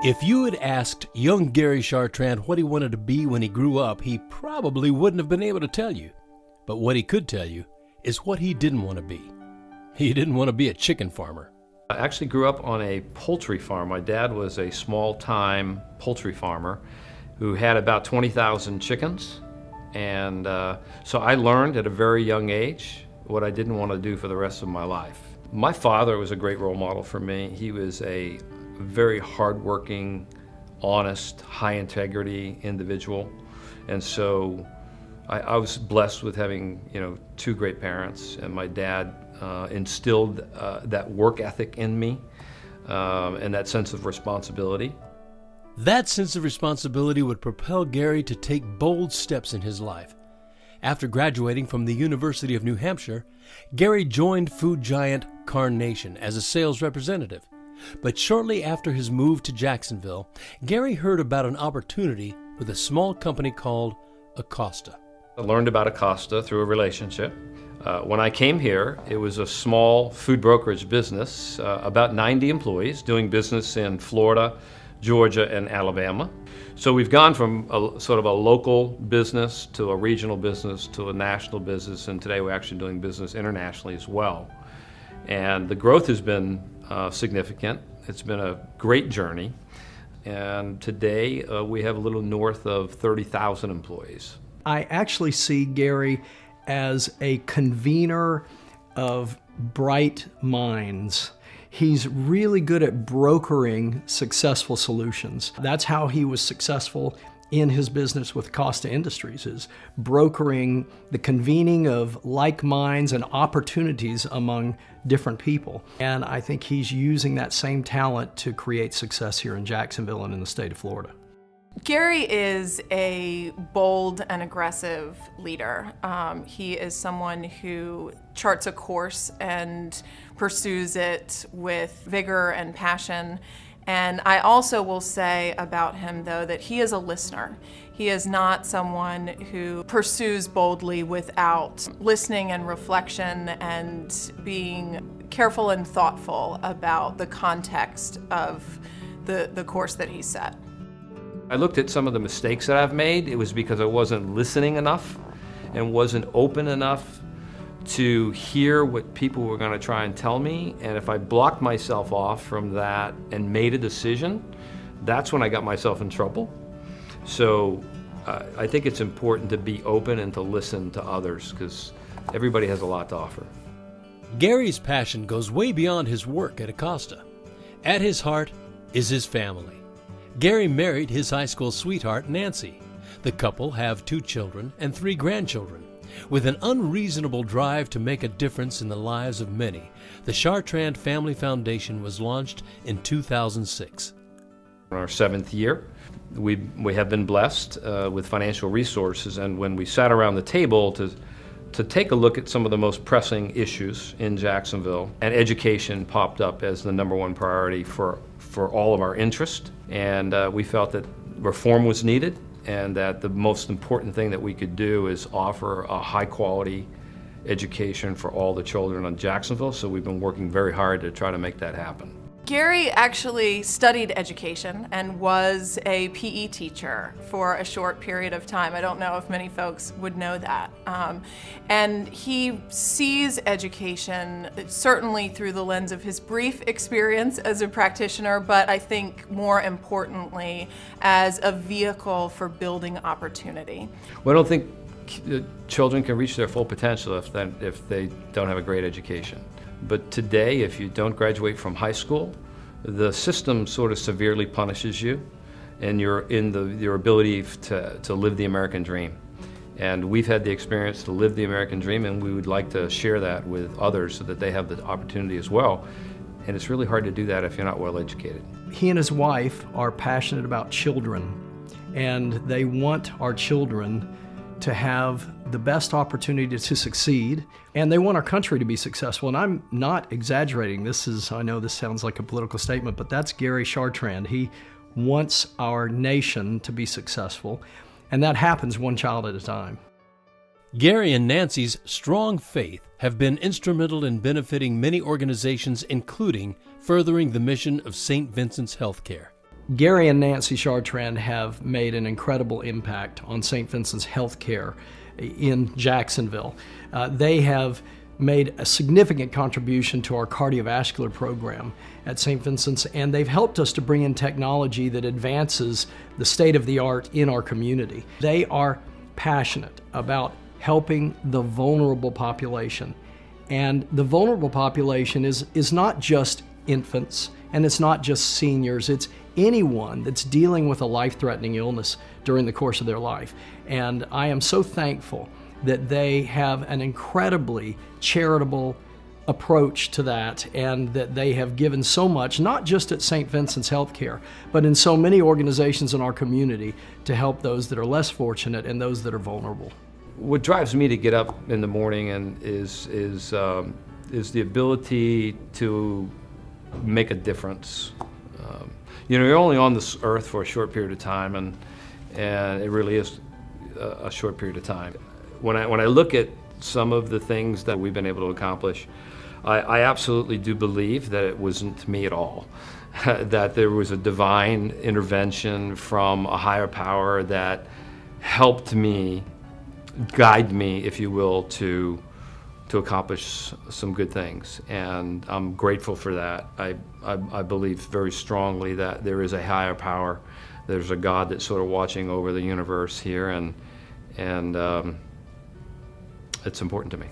If you had asked young Gary Chartrand what he wanted to be when he grew up, he probably wouldn't have been able to tell you. But what he could tell you is what he didn't want to be. He didn't want to be a chicken farmer. I actually grew up on a poultry farm. My dad was a small-time poultry farmer who had about 20,000 chickens. And so I learned at a very young age what I didn't want to do for the rest of my life. My father was a great role model for me. He was a very hardworking, honest, high-integrity individual. And so I was blessed with having, two great parents, and my dad instilled that work ethic in me and that sense of responsibility. That sense of responsibility would propel Gary to take bold steps in his life. After graduating from the University of New Hampshire, Gary joined food giant Carnation as a sales representative. But shortly after his move to Jacksonville, Gary heard about an opportunity with a small company called Acosta. I learned about Acosta through a relationship. When I came here, it was a small food brokerage business, about 90 employees, doing business in Florida, Georgia, and Alabama. So we've gone from sort of a local business to a regional business to a national business, and today we're actually doing business internationally as well. And the growth has been significant. It's been a great journey. And today we have a little north of 30,000 employees. I actually see Gary as a convener of bright minds. He's really good at brokering successful solutions. That's how he was successful in his business with Costa Industries, is brokering the convening of like minds and opportunities among different people. And I think he's using that same talent to create success here in Jacksonville and in the state of Florida. Gary is a bold and aggressive leader. He is someone who charts a course and pursues it with vigor and passion. And I also will say about him, though, that he is a listener. He is not someone who pursues boldly without listening and reflection and being careful and thoughtful about the context of the course that he set. I looked at some of the mistakes that I've made. It was because I wasn't listening enough and wasn't open enough to hear what people were going to try and tell me. And if I blocked myself off from that and made a decision, that's when I got myself in trouble. So I think it's important to be open and to listen to others, because everybody has a lot to offer. Gary's passion goes way beyond his work at Acosta. At his heart is his family. Gary married his high school sweetheart, Nancy. The couple have 2 children and 3 grandchildren. With an unreasonable drive to make a difference in the lives of many, the Chartrand Family Foundation was launched in 2006. In our 7th year, we have been blessed with financial resources, and when we sat around the table to take a look at some of the most pressing issues in Jacksonville, and education popped up as the #1 priority for all of our interest, and we felt that reform was needed, and that the most important thing that we could do is offer a high-quality education for all the children in Jacksonville, so we've been working very hard to try to make that happen. Gary actually studied education and was a PE teacher for a short period of time. I don't know if many folks would know that. And he sees education certainly through the lens of his brief experience as a practitioner, but I think more importantly as a vehicle for building opportunity. Well, I don't think children can reach their full potential if they don't have a great education. But today, if you don't graduate from high school, the system sort of severely punishes you and your ability to live the American dream. And we've had the experience to live the American dream, and we would like to share that with others so that they have the opportunity as well. And it's really hard to do that if you're not well educated. He and his wife are passionate about children, and they want our children to have the best opportunity to succeed, and they want our country to be successful. And I'm not exaggerating. I know this sounds like a political statement, but that's Gary Chartrand. He wants our nation to be successful, and that happens one child at a time. Gary and Nancy's strong faith have been instrumental in benefiting many organizations, including furthering the mission of St. Vincent's Healthcare. Gary and Nancy Chartrand have made an incredible impact on St. Vincent's healthcare in Jacksonville. They have made a significant contribution to our cardiovascular program at St. Vincent's, and they've helped us to bring in technology that advances the state of the art in our community. They are passionate about helping the vulnerable population. And the vulnerable population is not just infants, and it's not just seniors, it's anyone that's dealing with a life-threatening illness during the course of their life. And I am so thankful that they have an incredibly charitable approach to that, and that they have given so much, not just at St. Vincent's Healthcare, but in so many organizations in our community to help those that are less fortunate and those that are vulnerable. What drives me to get up in the morning and is the ability to make a difference. You're only on this earth for a short period of time, and it really is a short period of time. When I look at some of the things that we've been able to accomplish, I absolutely do believe that it wasn't me at all. That there was a divine intervention from a higher power that helped me, guide me, if you will, to accomplish some good things. And I'm grateful for that. I believe very strongly that there is a higher power. There's a God that's sort of watching over the universe here, and it's important to me.